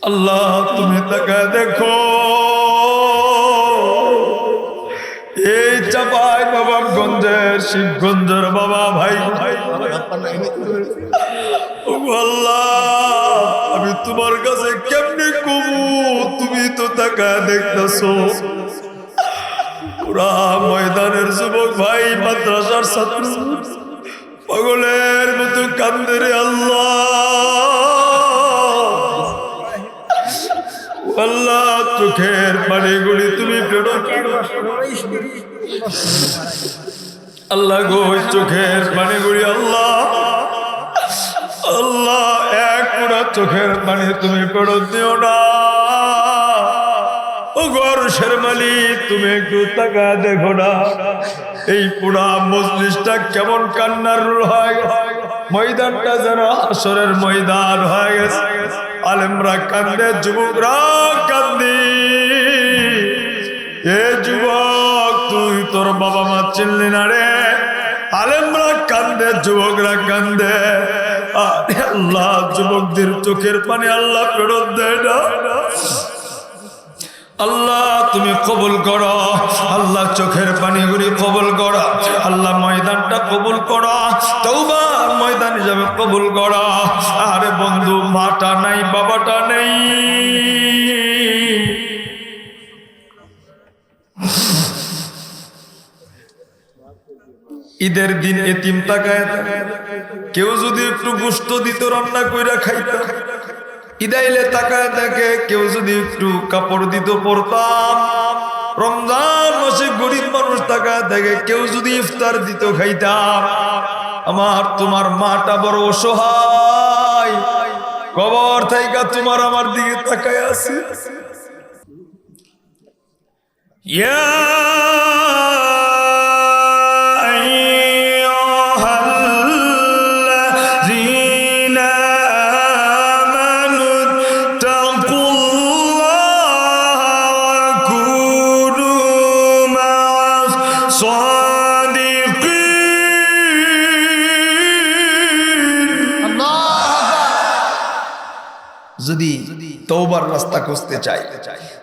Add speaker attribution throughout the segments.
Speaker 1: আল্লাহ তুমি তাকায় দেখো, এই চাপাই নবাবগঞ্জের শিবগঞ্জের বাবা ভাই, আল্লাহ আমি তোমার কাছে কেমনে কমু, তুমি তো তাকায় দেখতেছো। পুরা ময়দানের যুবক ভাই, মাদ্রাসার ছাত্র পাগলের মতো কান্দে রে আল্লাহ। আল্লাহ চোখের পানিগুলি তুমি ফেরত, আল্লাহ গো চোখের পানিগুলি আল্লাহ, আল্লাহ এক পুরা চোখের পানি তুমি ফেরত দিও না। ও গরশের মালিক তুমি একটু তাকা দেখো না, এই পুরা মজলিসটা কেমন কান্নার হয়ে গেছে, ময়দানটা যেন আসরের ময়দান হয়ে গেছে। আলেমরা কান্দে, যুবকরা কান্দি। এ যুবক তুই তোর বাবা মা চিনলি না রে, আলেমরা কান্দে, যুবকরা কান্দে। আল্লাহ যুবকদের চোখের পানি আল্লাহ ফেরত দেয় না। আল্লাহ তুমি কবুল করো, আল্লাহ চোখের পানিগুলি কবুল করো, আল্লাহ ময়দানটা কবুল করো, তওবা ময়দান হিসাবে কবুল করো। আরে বন্ধু, মাটা নাই বাবাটা নেই, ঈদের দিন এতিম তাকায়, কেউ যদি একটু গোশত দিত রান্না কইরা খাইতাম। ঈদাইলে তাকায় দেখে কেউ যদি একটু কাপড় দিত পরতাম। রমজান মাসে গরিব মানুষ তাকায় দেখে কেউ যদি ইফতার দিত খাইতাম। আমার তোমার মাটা বড় অসহায়, কবর থাইকা তোমার আমার দিকে তাকায় আছে। ইয়া যদি তওবার রাস্তা খুঁজতে চাই,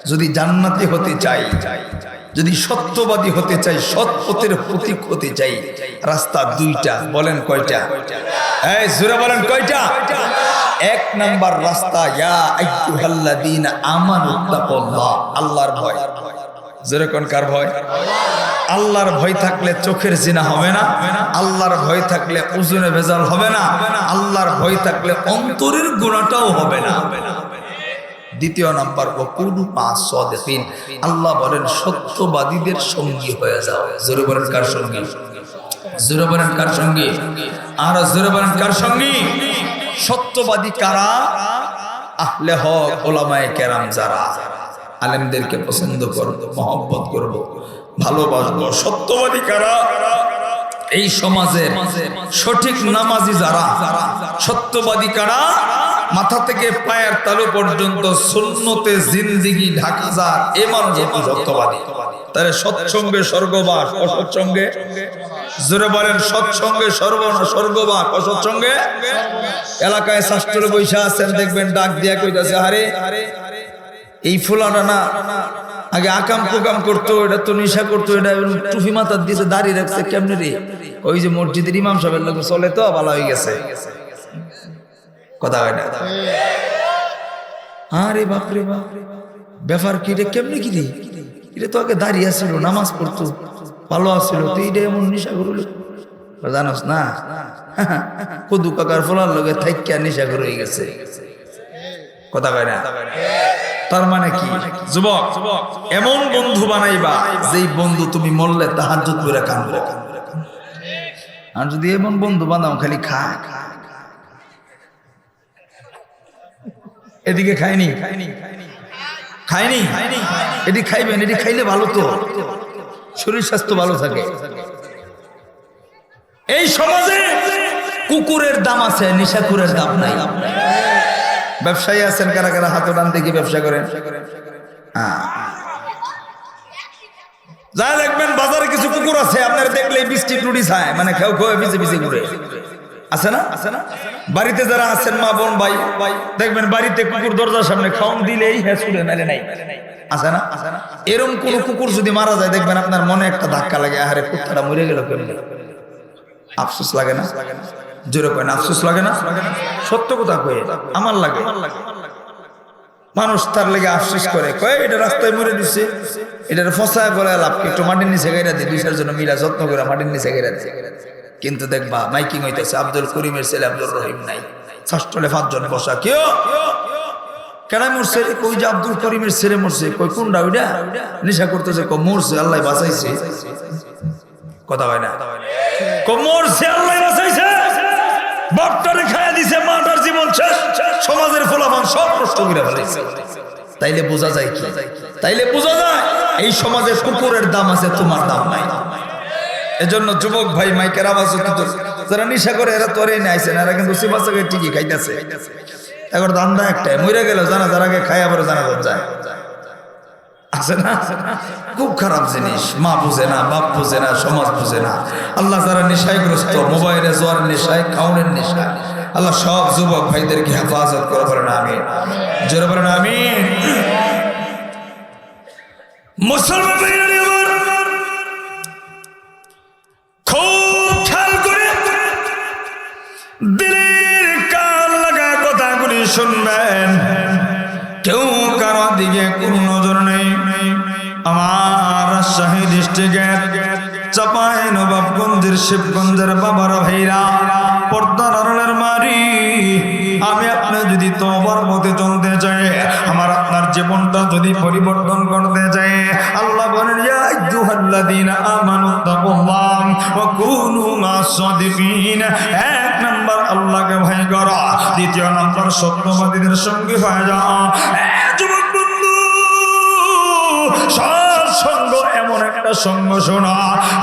Speaker 1: যদি জান্নাতি হতে চাই, যদি সত্যবাদী হতে চাই, সৎ পথের প্রতীক হতে চাই, রাস্তা দুইটা। বলেন কয়টা? এই জোরে বলেন কয়টা? এক নাম্বার রাস্তা, ইয়া আইয়ুহাল্লাযীনা আমানু তাকুল্লাহ, আল্লাহর ভয়। জোরে কোন কার ভয়? আল্লাহর ভয় থাকলে চোখের জিনা হবে না, আল্লাহর ভয় থাকলে ওজনে ভেজাল হবে না, আল্লাহর ভয় থাকলে অন্তরের গুনাহটাও হবে না। দ্বিতীয় নাম্বার, ওয়াকুনু মা'আস-সাদিকিন, আল্লাহ বলেন সত্যবাদীদের সঙ্গী হয়ে যাও। জোরে বলেন কার সঙ্গী? জোরে বলেন কার সঙ্গী? আর জোরে বলেন কার সঙ্গী? সত্যবাদী কারা? আহলে হক, উলামায়ে কেরাম যারা, আলেমদেরকে পছন্দ করব, মহব্বত করব, ভালোবাসবো। সত্যবাদী কারা? এই সমাজের সঠিক নামাজি যারা। সত্যবাদী কারা? মাথা থেকে পায়ের তালু পর্যন্ত সুন্নতে জিন্দেগি ঢাকা যার, এ মানুষ সত্যবাদী। তাহলে সৎসঙ্গে স্বর্গবাস, অসৎসঙ্গে, জোরে বলেন সৎসঙ্গে স্বর্গবাস, অসৎসঙ্গে এলাকায় শাস্ত্রে বৈশা আছেন, দেখবেন ডাক দিয়া কইতাছে, আরে এই ফুলাটা না আগে আকাম কুকাম করতো, এটা তো নেশা করতো, এটা টুপি মাথার দিয়েছে, দাঁড়িয়ে রাখছে কেমনে রে? ওই যে মসজিদের ইমাম সাহেবের লোক চলে তো ভালো হয়ে গেছে। কথা হয় না? আরে বাপরে বাপ, ব্যাপার কি রে? কেমনে কি রে? এটা তো আগে দাঁড়িয়ে আসছিল, নামাজ পড়তো, ভালো আসছিল, তুই এটা এমন নেশা করলো, জানোস না? কদু কাকার ফলার লোকে থাইকা নেশা করে হয়ে গেছে। কথা হয় না? তার মানে কি? যুবক, এমন বন্ধু বানাইবা যেই বন্ধু তুমি মরলে তাহাজ্জুদ করে কাঁদবে। আর যদি এমন বন্ধু বানাও খালি খা, এদিকে খাইনি এটি খাইবেন, এটি খাইলে ভালো, তো শরীর স্বাস্থ্য ভালো থাকে। এই সমাজে কুকুরের দাম আছে, নেশাখোরের দাম নাই। ব্যবসায়ী আছেন কারা কারা? হাতে ডান থেকে ব্যবসা করেন। যা দেখবেন বাজারে কিছু কুকুর আছে, আপনারা দেখলে বৃষ্টি টুটি খায়, মানে খেয়ে খেয়ে পিছে পিছে ঘুরে। আছে না? বাড়িতে যারা আছেন মা বোন ভাই দেখবেন বাড়িতে কুকুর দরজার সামনে খাওন দিলেই হ্যাঁ ছুড়ে নাইলে নাই, আছে না? এরকম কোন কুকুর যদি মারা যায় দেখবেন আপনার মনে একটা ধাক্কা লাগে, আরে কুত্তাটা মরে গেল কেন, আফসোস লাগে না? জোরে কয় না, আফসোস লাগে না? সত্য কথা কয়ে আমার লাগে। মানুষ তার লেগে আফসোস করে, কয় এটা রাস্তায় মরে দিচ্ছে, এটা ফসায় বলে লাভ, একটু মাটির নিচে গাইরা দিই, 2-4 জন মিলা যত্ন করে মাটির নিচে গাইরা দিই। কিন্তু দেখবা মাইকিং হইতেছে আব্দুল করিমের ছেলে আব্দুল রহিম নাই, ষষ্ঠলে 5 জন বসা, কেউ কেন মরছে? কই যে আব্দুল করিমের ছেলে মরছে, কই কোনটা ওইটা? নেশা করতেছে, ক মরছে আল্লাহ বাঁচাইছে, কথা হয় না, ক মরছে আল্লাহ বাঁচাইছে, বাপটারে খাইয়া দিছে, মাটার জীবন শেষ, সমাজের ফলাফল সব নষ্ট করে ফেলেছে। তাইলে বোঝা যায় কি? তাইলে বোঝা যায় এই সমাজে কুকুরের দাম আছে, তোমার দাম নাই। এজন্য যুবক ভাই মাইকের আওয়াজ হতো, যারা নেশা করে এরা তোরে নাইছে না, এরা কিন্তু সিবাসাকে ঠিকই খাইতেছে। এখন দান্দা একটাই, মরে গেল জানা যার আগে খাই আবার জানা যায়, আছে না? খুব খারাপ জিনিস। মা বুঝে না, বাপ বুঝে না, সমাজ বুঝে না। আল্লাহ যারা নেশাগ্রস্ত, মোবাইলে জোয়ার নেশায়, খাওনের নেশায়, আল্লাহ সব যুবক ভাইদেরকে হেফাজত করে বলেন আমিন, জোরে বলেন আমিন। মুসলমান ভাইরা খুব খেয়াল করে দিলের কান লাগা কথাগুলি শুনবেন, কেউ কারো দিকে কোন নজর নেই। আমার রাজশাহী ডিস্ট্রিক্টের চাপাই নবাবগঞ্জের শিবগঞ্জের বাবার ভাইরা, পর্দার আড়ালের মারি, আমি আপনি যদি তওবার পথে চলতে চাই, আমার আপনার জীবনটা যদি পরিবর্তন করতে চাই, আল্লাহ বলেন ইয়া আইয়ুহাল্লাযীনা আমানু তাকুল্লাহ ওয়া কুনু মা'আস সাদিকিন। 1 নাম্বার আল্লাহকে ভয় করা, 2 নাম্বার সত্যবাদীদের সঙ্গী হয়ে যাও। যুবক বন্ধু, সব সঙ্গ এমন একটা সঙ্গ শোনা,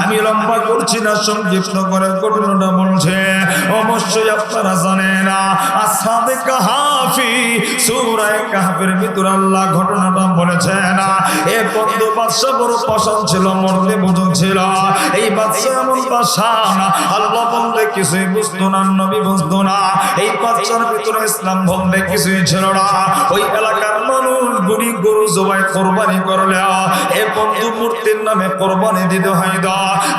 Speaker 1: আমি লম্বা করছি না, সংক্ষিপ্ত করে ঘটনাটা বলছে, অবশ্যই আপনারা জানেন না। আসহাবে কাহফি সূরা কাহফের ভিতর আল্লাহ ঘটনাটা বলেছেন। এই বন্ধু বাদশা বড় পছন্দ ছিল, মরতে বুঝন ছিল। এই বাদশা এমন বাদশা না, আল্লাহ বলতে কিছুই বুঝতো না, নবী বুঝতো না। এই বাদশার ভিতরে ইসলাম বলতে কিছুই ছিল না। ওই এলাকার মানুষ গরু জবাই কোরবানি করলে এ বন্ধু মূর্তির নামে কোরবানি দিতে হয়,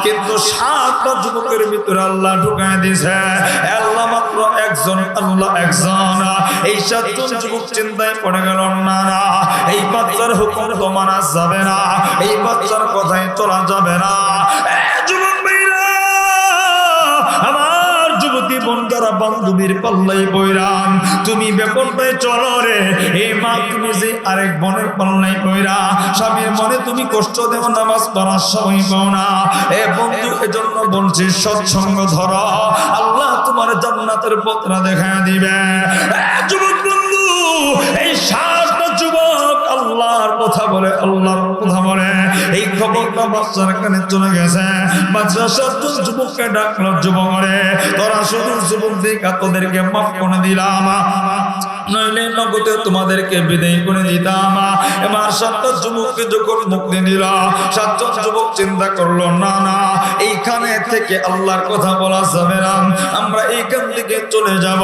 Speaker 1: কিন্তু 7টা যুবকের ভিতরে আল্লাহ ঢুকায় দিছে। আল্লাহ মাত্র একজন, আল্লাহ একজন। এই 7 জন যুবক চিন্তায় পড়ে গেল, না না, এই বাচ্চার হুকুম তো মানা যাবে না, এই বাচ্চার কথাই চলা যাবে না। যুবক ভাইরা, আমার যুবতী বোন যারা বান্ধবীর পাল্লাই বইরাম, তুমি বেপরদায় চলো রে। এই মা তুমি যে আরেক বোনের পাল্লাই বইরা, স্বামীর মনে তুমি কষ্ট দেও, নামাজ পড়ার সময় পাও না। এ বন্ধু, এজন্য বলছি সৎসঙ্গ ধরো, আল্লাহ তোমার জান্নাতের পথটা দেখায় দিবে। যুবক বন্ধু, এই 7টা যুবক আল্লাহর কথা বলে, আল্লাহর কথা বলে। এই খবরটা বাচ্চার কানে চলে গেছে। বাচ্চা 7 জন যুবককে ডাকলো, যুবক রে, তোরা শুধু যুবক দেখা তোদেরকে মাফ করে দিলাম, নইলে নগদে তোমাদেরকে বিদায় করে দিতাম। এবার 7টা যুবককে যখন মুক্তি দিল, 7 জন যুবক চিন্তা করলো, না না, এইখানে থেকে আল্লাহর কথা বলা যাবে না, আমরা এইখান থেকে চলে যাব।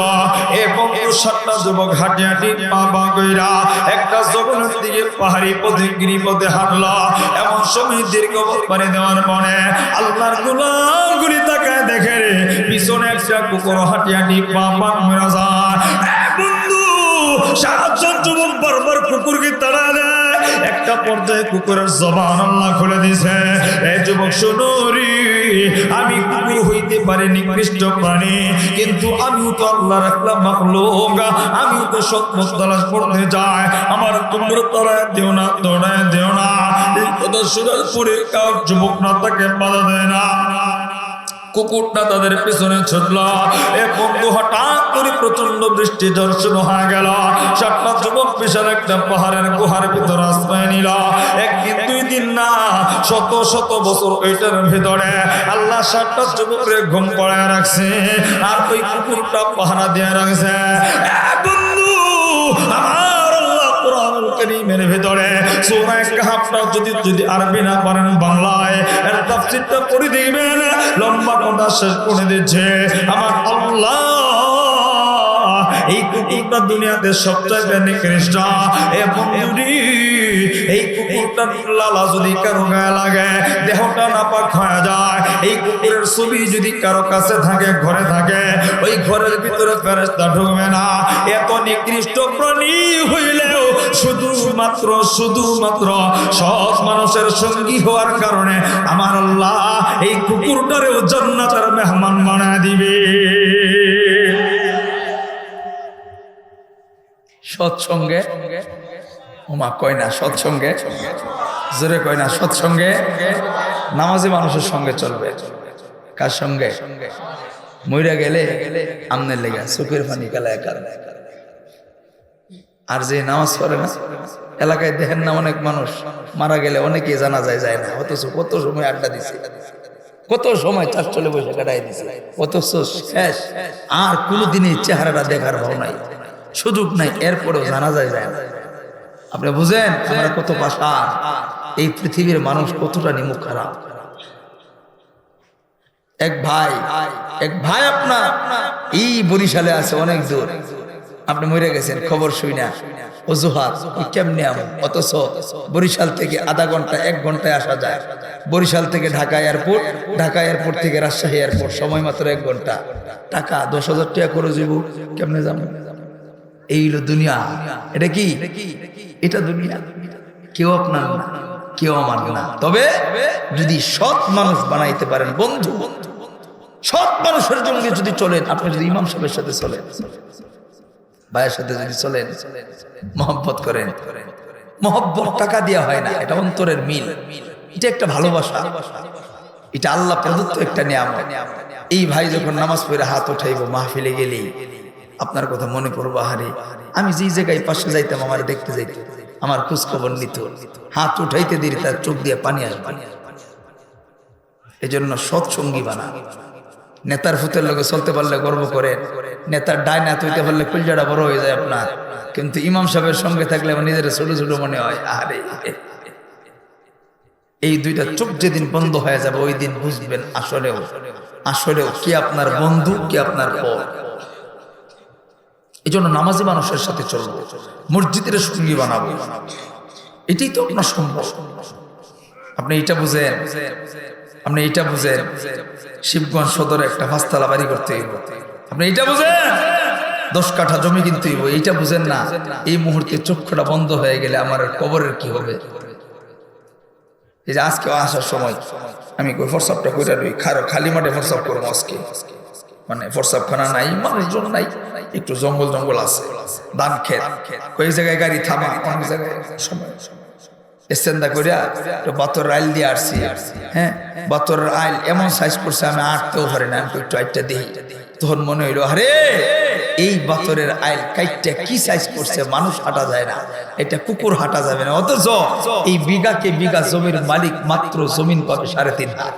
Speaker 1: এবং 7টা যুবক হাঁটি হাঁটি পা পা কইরা একটা জগনের দিকে পাহাড়ি পথে গিরিপথে হাঁটলো। এমন সময় দীর্ঘ পানি দেওয়ার পরে আল্লাহর গোলামগুলি তাকায় দেখে রে, পিছনে একটা কুকুর হাঁটি হাঁটি পা পা মেরা যায়। বন্ধু, 7 জন যুবক বারবার কুকুরকে তাড়া দেয়। একটা পর্যায়ে কুকুরের জবান আল্লাহ খুলে দিছে। এই যুবক শোনো রে, আমি কুকুর হইতে পারি নিকৃষ্ট প্রাণী, কিন্তু আমিও তো আল্লাহর একটা মাখলুক, আমিও তো সত্য তালাশ করতে যাই। আমার কুকুর তাড়ায় দিও না, দৌড়ায় দিও না। এই কথা শোনার পরে কাউ যুবক না তাকে বাধা দেয় না। কুকুরটা তাদের পিছনে ছুটল। এক বন্ধু হঠাৎ করে প্রচন্ড বৃষ্টি ঝড় শুরু হয়ে গেল। 7টা যুবক বিশাল একটা পাহাড়ের গুহার ভিতরে আশ্রয় নিল। 1 দিন 2 দিন না, শত শত বছর ওইটার ভিতরে আল্লাহ 7টা যুবকের ঘুম পড়ায় রাখছে, আর ওই কুকুরটা পাহারা দিয়ে রাখছে। বন্ধু, আমার আল্লাহ কোরআনুল কারীমের ভিতরে সূরা কাহফটা যদি আরবি না পারেন বাংলায় এর তাফসীরটা পড়ে দিবেন লম্বা কথা শেষ করে দিচ্ছে আমার আল্লাহ এই কুকুরটা দুনিয়াতে সবচেয়ে নিকৃষ্ট এবং যদি এই কুকুরটার লালা যদি কারো গায়ে লাগে দেহটা নাপাক হয়ে যায় এই কুকুরের ছবি যদি কারো কাছে থাকে ঘরে থাকে ওই ঘরের ভিতরে ফেরেশতা ঢুকবে না এত নিকৃষ্ট প্রাণী হইলেও শুধুমাত্র সৎ মানুষের সঙ্গী হওয়ার কারণে আমার আল্লাহ এই কুকুরটারেও জান্নাতের মেহমান বানায় দিবে সৎসঙ্গে ওমা কয় না সৎসঙ্গে জোরে কয় না সৎসঙ্গে নামাজি মানুষের সঙ্গে চলবে কার সঙ্গে মইরা গেলে আমনের লেগে চোখের পানি কালায় কারণে আর যে নামাজ পড়ে না এলাকায় দেখেন না অনেক মানুষ মারা গেলে অনেকে জানা যায় না অথচ কত সময় আড্ডা দিছে কত সময় চাষ চলে বসে কাটাই দিছে অথচ শেষ আর কোনোদিনই চেহারাটা দেখার ভাব নাই সুযোগ নাই এরপরেও জানা যায় না আপনি বুঝেন আমরা কত পাশা এই পৃথিবীর মানুষ কতটা নিমুখ খারাপ এক ভাই আপনার এই বরিশালে আছে অনেক দূর আপনি মরে গেছেন খবর শুই না অজুহাত কেমনি এমন অথচ বরিশাল থেকে আধা ঘন্টা 1 ঘন্টায় আসা যায় বরিশাল থেকে ঢাকা এয়ারপোর্ট থেকে রাজশাহী এয়ারপোর্ট সময় মাত্র 1 ঘন্টা টাকা 10,000 টাকা করে যাব কেমনে যাবো এই হলো দুনিয়া এটা কি এটা দুনিয়া কেউ আপনার না কেউ আমার না তবে যদি সৎ মানুষ বানাইতে পারেন বন্ধু সৎ মানুষের জন্য যদি চলেন আপনি যদি ইমাম সাহেবের সাথে চলেন ভাইয়ের সাথে যদি চলেন মহব্বত করেন মহব্বত টাকা দেওয়া হয় না এটা অন্তরের মিল এটা একটা ভালোবাসা এটা আল্লাহ প্রদত্ত একটা নিয়ামত এই ভাই যখন নামাজ পড়ে হাত উঠাইব মাহফিলে গেলি আপনার কথা মনে পড়বো আরে আমি যেই জায়গায় পাশে যাইতাম আমার দেখতে যাইতাম আমার খোঁজ খবর নিত হাত উঠাইতে দিলে তার চোখ দিয়ে পানি আসবে এই জন্য সৎসঙ্গী বানা নেতার ফুতের লোকে চলতে পারলে গর্ব করেন নেতার ডায় না হইতে পারলে কুলজাটা বড় হয়ে যায় আপনার কিন্তু ইমাম সাহেবের সঙ্গে থাকলে আমার নিজের ছোট ছোট মনে হয় আরে এই দুইটা চোখ যেদিন বন্ধ হয়ে যাবে ওই দিন বুঝবেন আসলেও কি আপনার বন্ধু কি আপনার পর এই জন্য নামাজি মানুষের সাথে চলবো মসজিদের সঙ্গী বানাবো এটাই তো আপনার সম্ভব আপনি এটা বুঝেন শিবগঞ্জ সদরে একটা 5 তলা বাড়ি করতে হইব আপনি এটা বুঝেন 10 কাঠা জমি কিনতে হইব এইটা বুঝেন না এই মুহূর্তে চক্ষুটা বন্ধ হয়ে গেলে আমার কবরের কি হবে এই যে আজকে আসার সময় আমি ফরসাবটা কইরা রই খালি মাঠে ফরসাব করবো আজকে মানে ফরসাবখানা নাই মানুষজন নাই একটু জঙ্গল আছে ধান ক্ষেত কই জায়গায় গাড়ি থামা অনেক জায়গায় সময় এসেন্দা করিয়া বাতর আইল দিয়ে আসছি হ্যাঁ বাতর আইল এমন সাইজ করছে আমি আটতেও পারি না আমি একটু আইটটা দিই তখন মনে হইলো আরে এই বাতরের আইল কাইটটা কি সাইজ করছে মানুষ হাঁটা যায় না এটা কুকুর হাঁটা যাবে না অথচ এই বিঘা জমির মালিক মাত্র জমিন পাবে 3.5 হাত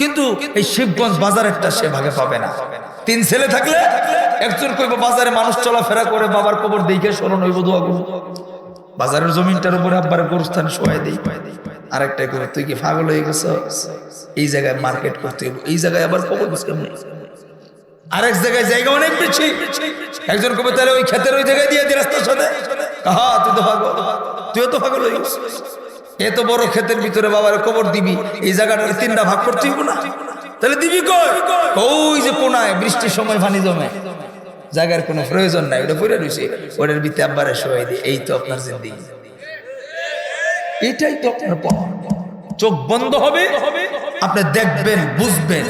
Speaker 1: কিন্তু এই শিবগঞ্জ বাজারেরটা সে ভাগে পাবে না 3 ছেলে থাকলে একজন কইব বাজারে মানুষ চলাফেরা করে বাবার কবর দেখে স্মরণ হইব দোয়া করব বাজারের জমিনটার উপরে আব্বার গোরস্থান শোয়াই দেই আরেকটা করে তুই কি পাগল হয়ে গেছ এই জায়গায় মার্কেট করতে হইব এই জায়গায় আবার কবর বসে কেমনে আরেক জায়গায় জায়গা অনেক বেশি একজন কবে তাহলে ওই ক্ষেতের ওই জায়গায় দিয়ে দিয়ে রাস্তার সাথে কাহা তুইও তো পাগল হয়ে গেছিস এত বড় ক্ষেতের ভিতরে বাবার কবর দিবি এই জায়গাটা 3টা ভাগ করতে হইব না তাহলে দিবি কই ওই যে কোনায় বৃষ্টির সময় পানি জমে জায়গার কোনো প্রয়োজন নাই ওটা পড়ে রইছে ওটার ভিতরে আব্বারে শোয়াই দিই এই তো আপনার জিন্দেগি এটাই তো আপনার চোখ বন্ধ হবে আপনি দেখবেন বুঝবেন